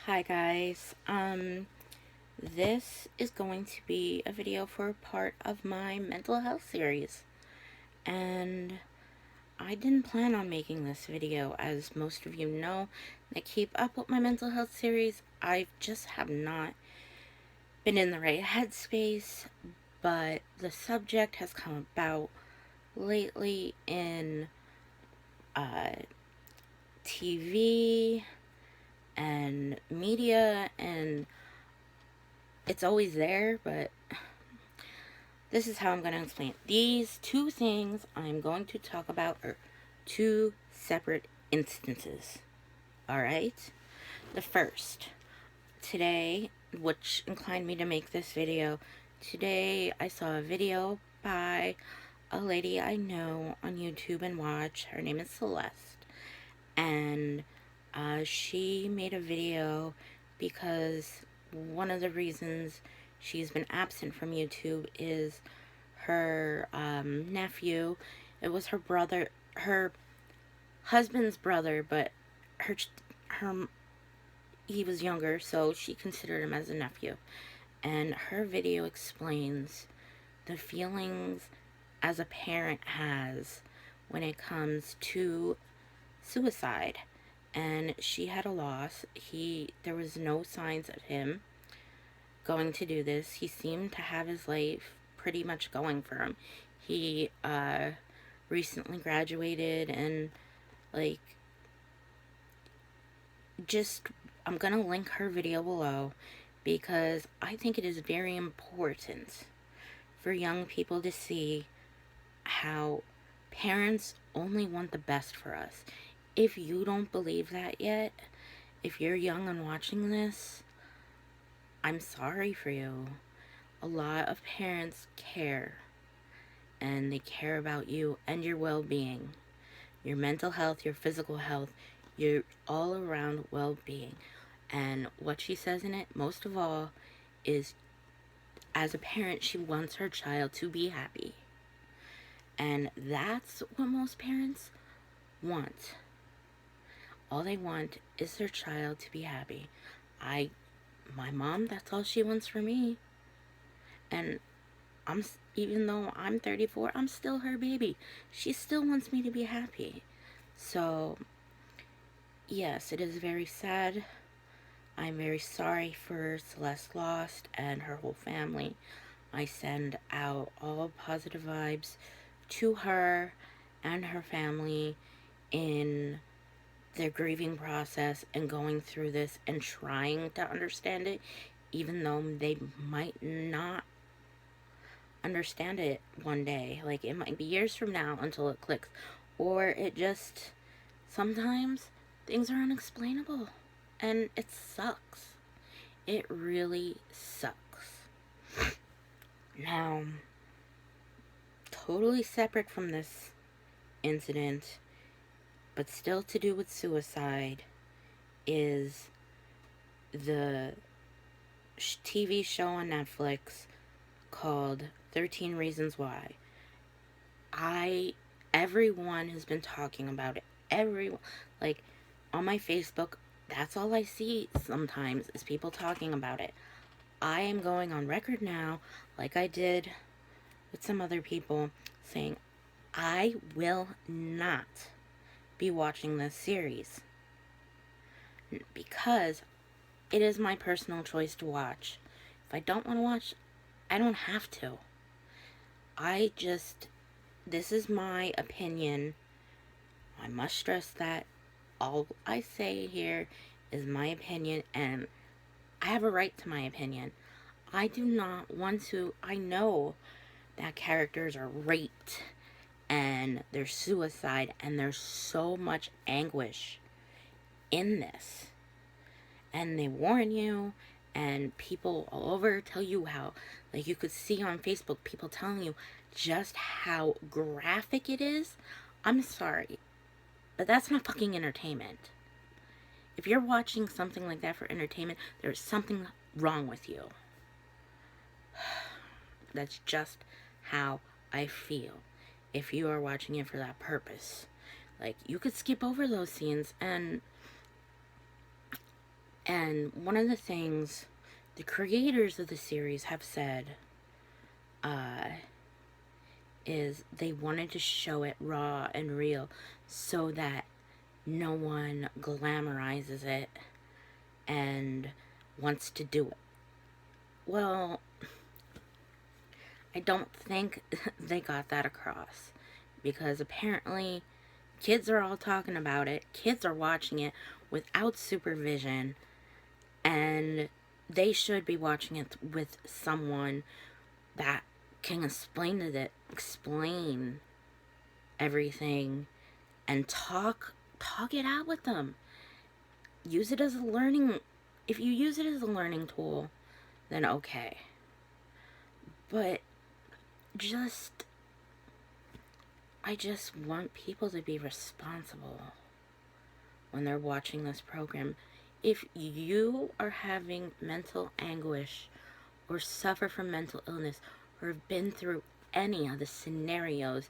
Hi guys, this is going to be a video for part of my mental health series, and I didn't plan on making this video. As most of you know that keep up with my mental health series, I just have not been in the right headspace, but the subject has come about lately in TV and media, and it's always there, but this is how I'm going to explain it. These two things I'm going to talk about are two separate instances. Alright? The first, today, which inclined me to make this video, today I saw a video by a lady I know on YouTube and watch. Her name is Celestes. And she made a video because one of the reasons she's been absent from YouTube is her nephew. It was her husband's brother, but he was younger, so she considered him as a nephew. And her video explains the feelings as a parent has when it comes to suicide. And she had a loss. There was no signs of him going to do this. He seemed to have his life pretty much going for him. He recently graduated, and I'm gonna link her video below because I think it is very important for young people to see how parents only want the best for us. If you don't believe that yet, if you're young and watching this, I'm sorry for you. A lot of parents care, and they care about you and your well-being, your mental health, your physical health, your all-around well-being. And what she says in it, most of all, is as a parent, she wants her child to be happy. And that's what most parents want. All they want is their child to be happy. My mom, that's all she wants for me. And even though I'm 34, I'm still her baby. She still wants me to be happy. So, yes, it is very sad. I'm very sorry for Celeste lost and her whole family. I send out all positive vibes to her and her family in their grieving process and going through this and trying to understand it, even though they might not understand it one day. Like, it might be years from now until it clicks, or it just, sometimes things are unexplainable, and it sucks. It really sucks. Now, totally separate from this incident, but still to do with suicide, is the TV show on Netflix called 13 Reasons Why. Everyone has been talking about it. Everyone, like, on my Facebook, that's all I see sometimes is people talking about it. I am going on record now, like I did with some other people, saying I will not be watching this series because it is my personal choice to watch. If I don't want to watch, I don't have to. This is my opinion. I must stress that all I say here is my opinion, and I have a right to my opinion. I do not want to. I know that characters are raped and there's suicide and there's so much anguish in this. And they warn you, and people all over tell you how, like, you could see on Facebook people telling you just how graphic it is. I'm sorry, but that's not fucking entertainment. If you're watching something like that for entertainment, there's something wrong with you. That's just how I feel. If you are watching it for that purpose, like, you could skip over those scenes and And one of the things the creators of the series have said is they wanted to show it raw and real so that no one glamorizes it and wants to do it. Well, I don't think they got that across, because apparently kids are all talking about it, kids are watching it without supervision, and they should be watching it with someone that can explain everything and talk it out with them. Use it as a learning, if you use it as a learning tool, then okay. But I just want people to be responsible when they're watching this program. If you are having mental anguish or suffer from mental illness or have been through any of the scenarios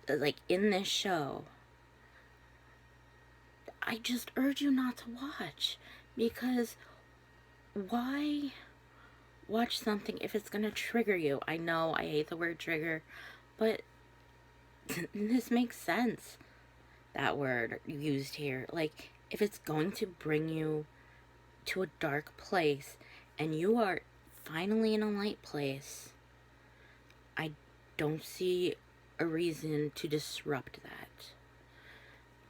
like in this show, I just urge you not to watch, because why watch something if it's gonna trigger you? I know I hate the word trigger, but this makes sense, that word used here. Like, if it's going to bring you to a dark place and you are finally in a light place, I don't see a reason to disrupt that.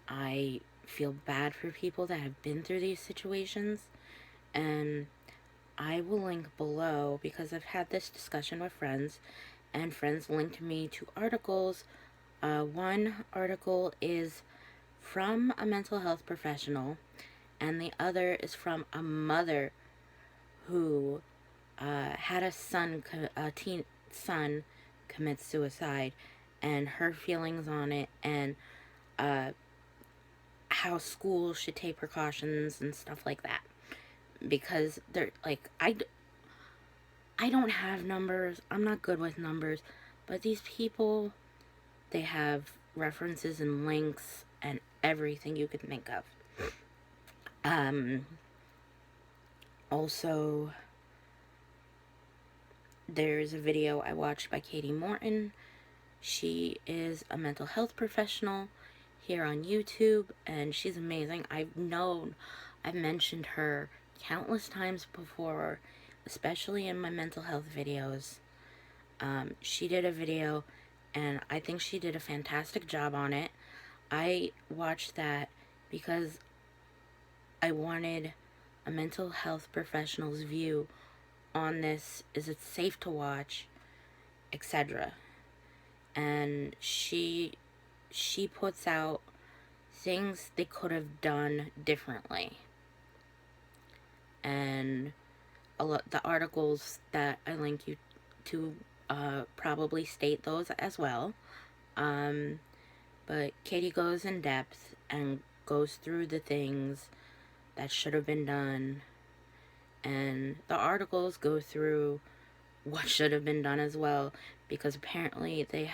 I feel bad for people that have been through these situations, and I will link below, because I've had this discussion with friends, and friends linked me to articles. One article is from a mental health professional, and the other is from a mother who had a teen son commit suicide, and her feelings on it, and how schools should take precautions and stuff like that. Because they're like, I don't have numbers, I'm not good with numbers, but these people, they have references and links and everything you could think of. Also, there's a video I watched by Katie Morton. She is a mental health professional here on YouTube, and she's amazing. I've mentioned her countless times before, especially in my mental health videos. She did a video, and I think she did a fantastic job on it. I watched that because I wanted a mental health professional's view on this. Is it safe to watch, etc. And she puts out things they could have done differently, and the articles that I link you to probably state those as well. But Katie goes in depth and goes through the things that should have been done, and the articles go through what should have been done as well, because apparently they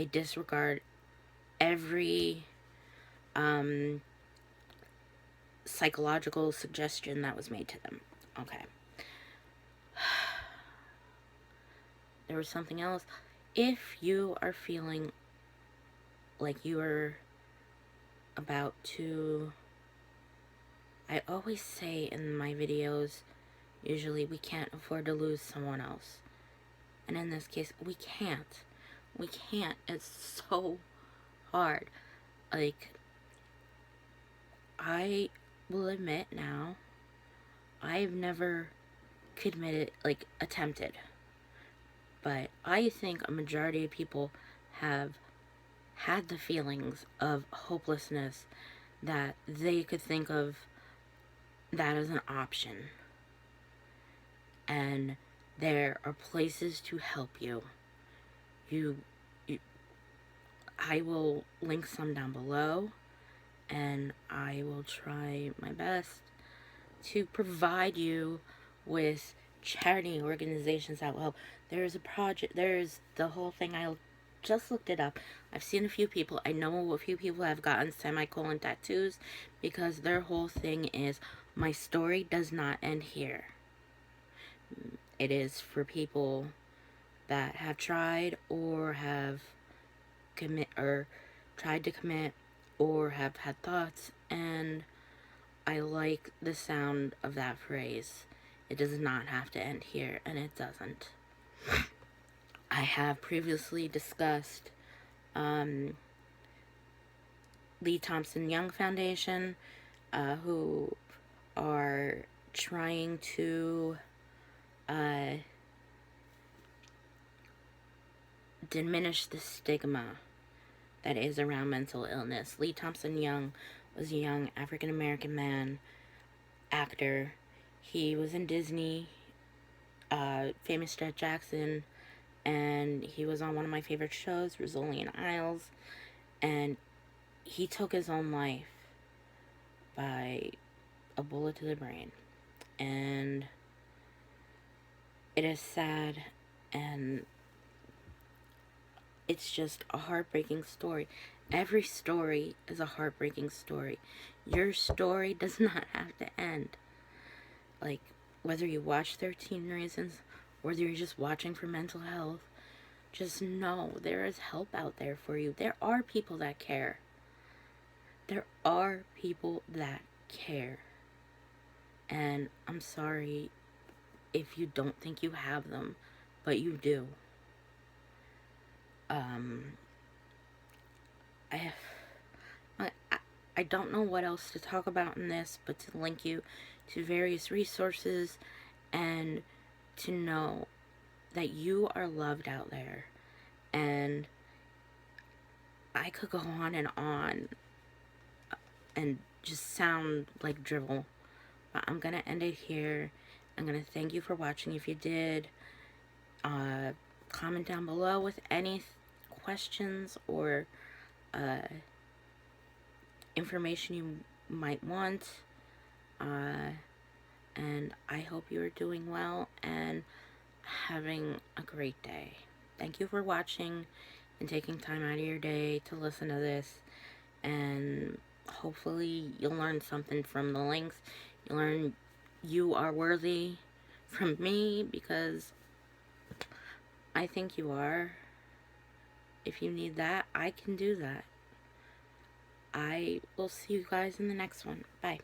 disregard every psychological suggestion that was made to them. Okay. There was something else. If you are feeling like you are about to, I always say in my videos, usually, we can't afford to lose someone else. And in this case, we can't. We can't. It's so hard. Like, I will admit now, I've never attempted. But I think a majority of people have had the feelings of hopelessness that they could think of that as an option. And there are places to help you. I will link some down below, and I will try my best to provide you with charity organizations that will help. There's a project, there's the whole thing I just looked it up. I've seen a few people. I know a few people have gotten semicolon tattoos because their whole thing is, my story does not end here. It is for people that have tried or have tried to commit or have had thoughts, and I like the sound of that phrase. It does not have to end here, and it doesn't. I have previously discussed the Thompson Young Foundation, who are trying to diminish the stigma that is around mental illness. Lee Thompson Young was a young African-American man, actor. He was in Disney, famous Jett Jackson, and he was on one of my favorite shows, Rizzoli and Isles, and he took his own life by a bullet to the brain. And it is sad, and it's just a heartbreaking story. Every story is a heartbreaking story. Your story does not have to end. Like, whether you watch 13 Reasons, or whether you're just watching for mental health, just know there is help out there for you. There are people that care. There are people that care. And I'm sorry if you don't think you have them, but you do. I don't know what else to talk about in this, but to link you to various resources and to know that you are loved out there. And I could go on and just sound like drivel, but I'm gonna end it here. I'm gonna thank you for watching. If you did, comment down below with any questions or information you might want, and I hope you are doing well and having a great day. Thank you for watching and taking time out of your day to listen to this, and hopefully you'll learn something from the links. You'll learn you are worthy from me, because I think you are. If you need that, I can do that. I will see you guys in the next one. Bye.